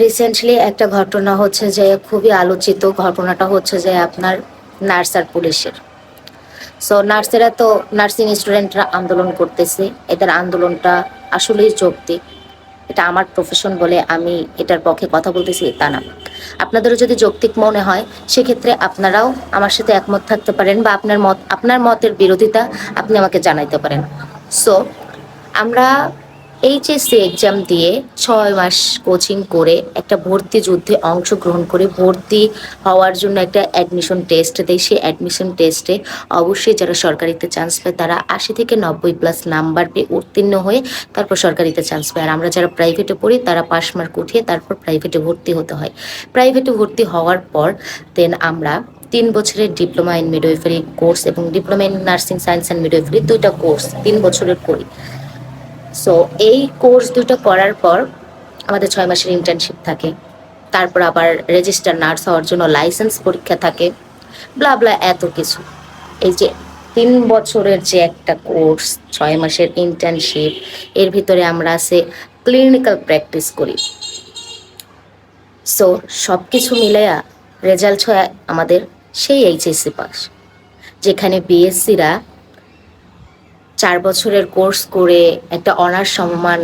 Recently একটা ঘটনা হচ্ছে যে খুবই আলোচিত ঘটনাটা হচ্ছে যে আপনার নার্স আর পুলিশের। সো নার্সেরা তো নার্সিং স্টুডেন্টরা আন্দোলন করতেছে। এদের আন্দোলনটা আসলেই যৌক্তিক। এটা আমার প্রফেশন বলে আমি এটার পক্ষে কথা বলতেছি তা না। আপনাদেরও যদি যৌক্তিক মনে হয় সেক্ষেত্রে আপনারাও আমার সাথে একমত থাকতে পারেন বা আপনার মতের বিরোধিতা আপনি আমাকে জানাইতে পারেন। সো আমরা এইচএসসি এক্সাম দিয়ে 6 মাস কোচিং করে একটা ভর্তি যুদ্ধে অংশগ্রহণ করে ভর্তি হওয়ার জন্য একটা অ্যাডমিশন টেস্ট দেয়। সেই অ্যাডমিশন টেস্টে অবশ্যই যারা সরকারিতে চান্স পায় তারা ৮০ থেকে ৯০+ নাম্বার পেয়ে উত্তীর্ণ হয়ে তারপর সরকারিতে চান্স পায়। আর আমরা যারা প্রাইভেটে পড়ি তারা পাস মার্ক উঠিয়ে তারপর প্রাইভেটে ভর্তি হতে হয়। প্রাইভেটে ভর্তি হওয়ার পর দেন আমরা ৩ বছরের ডিপ্লোমা ইন মিডওয়াইফারি কোর্স এবং diploma in nursing science and midwifery ২টা কোর্স ৩ বছরের করি। সো এই কোর্স দুটো করার পর আমাদের 6 মাসের ইন্টার্নশিপ থাকে। তারপর আবার রেজিস্টার নার্স হওয়ার জন্য লাইসেন্স পরীক্ষা থাকে, ব্লা ব্লা এত কিছু। এই যে 3 বছরের যে একটা কোর্স, 6 মাসের ইন্টার্নশিপ, এর ভিতরে আমরা আছে ক্লিনিক্যাল প্র্যাকটিস করি। সো সব কিছু মিলাইয়া রেজাল্ট হয় আমাদের সেই এইচএসসি পাস, যেখানে বিএসসিরা 4 বছরের কোর্স করে একটা অনার্স সমমান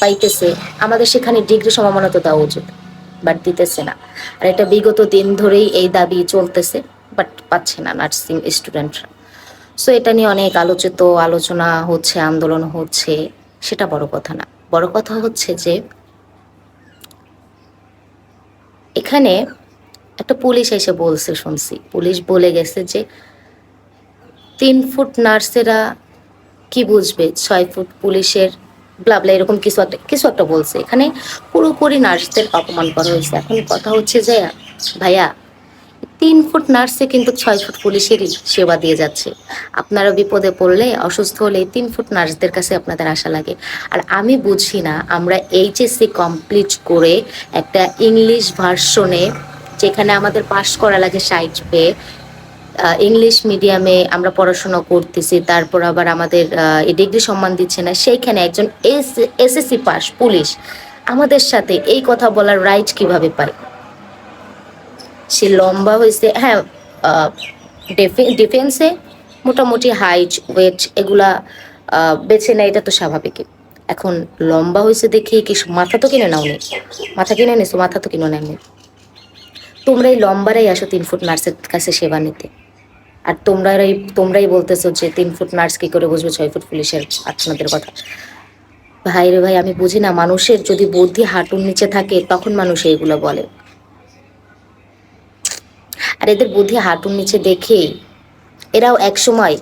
পাইতেছে। আমাদের সেখানে ডিগ্রি সমমানও তো দেওয়া উচিত, বাট দিতেছে না। আর এটা বিগত দিন ধরেই এই দাবি চলতেছে, বাট পাচ্ছে না নার্সিং স্টুডেন্টরা। সো এটা নিয়ে অনেক আলোচনা হচ্ছে, আন্দোলন হচ্ছে, সেটা বড় কথা না। বড় কথা হচ্ছে যে এখানে একটা পুলিশ এসে বলছে, শুনছি পুলিশ বলে গেছে যে 3 ফুট নার্সেরা কি বুঝবে 6 ফুট পুলিশের, ব্লাবলা এরকম কিছু একটা বলছে। এখানে পুরোপুরি নার্সদের অপমান করা হয়েছে। এখন কথা হচ্ছে যে ভাইয়া, 3 ফুট নার্সে কিন্তু 6 ফুট পুলিশেরই সেবা দিয়ে যাচ্ছে। আপনারা বিপদে পড়লে, অসুস্থ হলে 3 ফুট নার্সদের কাছে আপনাদের আশা লাগে। আর আমি বুঝি না, আমরা এইচএসসি কমপ্লিট করে একটা ইংলিশ ভার্সনে, যেখানে আমাদের পাশ করা লাগে 60 পেয়ে, ইংলিশ মিডিয়ামে আমরা পড়াশোনা করতেছি, তারপর আবার আমাদের এই ডিগ্রি সম্মান দিচ্ছে না, সেইখানে একজন এসএসসি পাস পুলিশ আমাদের সাথে এই কথা বলার রাইট কিভাবে পায়? সে লম্বা হয়েছে, হ্যাঁ, ডিফেন্সে মোটামুটি হাইট ওয়েট এগুলা বেছে নেয়, এটা তো স্বাভাবিক। এখন লম্বা হয়েছে দেখে কি মাথা তো কিনে নাও নি? মাথা কিনে নিছো, মাথা তো কিনে নেয়নি। তোমরা এই লম্বারাই আসো 3 ফুট নার্সের কাছে সেবা নিতে। আর তোমরাই বলতেছো যে 3 ফুট নার্স কি করে বুঝবে 6 ফুট পুলিশের আপনাদের কথা। ভাই রে ভাই, আমি বুঝি না, মানুষের যদি বুদ্ধি হাঁটুর নিচে থাকে তখন মানুষ এইগুলো বলে। আর এদের বুদ্ধি হাঁটুর নিচে দেখেই এরাও একসময়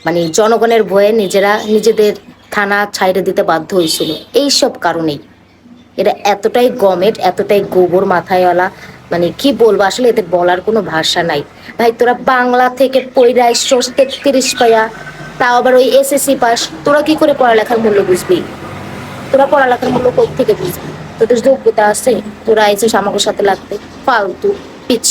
মানে জনগণের ভয়ে নিজেদের থানা ছাইড়ে দিতে বাধ্য হয়েছিল। এইসব কারণেই এরা এতটাই গমেট, এতটাই গোবর মাথায়ওয়ালা, মানে কি বলবো, আসলে এদের বলার কোনো ভাষা নাই। ভাই তোরা বাংলা থেকে পড়া 33 পাইয়া, তাও আবার ওই এসএসসি পাস, তোরা কি করে পড়ালেখার মূল্য বুঝবি? তোরা পড়ালেখার মূল্য কোথা থেকে বুঝবি? তোদের যোগ্যতা আছে? তোরা আইছিস আমাকে সাথে লাগতে? ফালতু পিচ।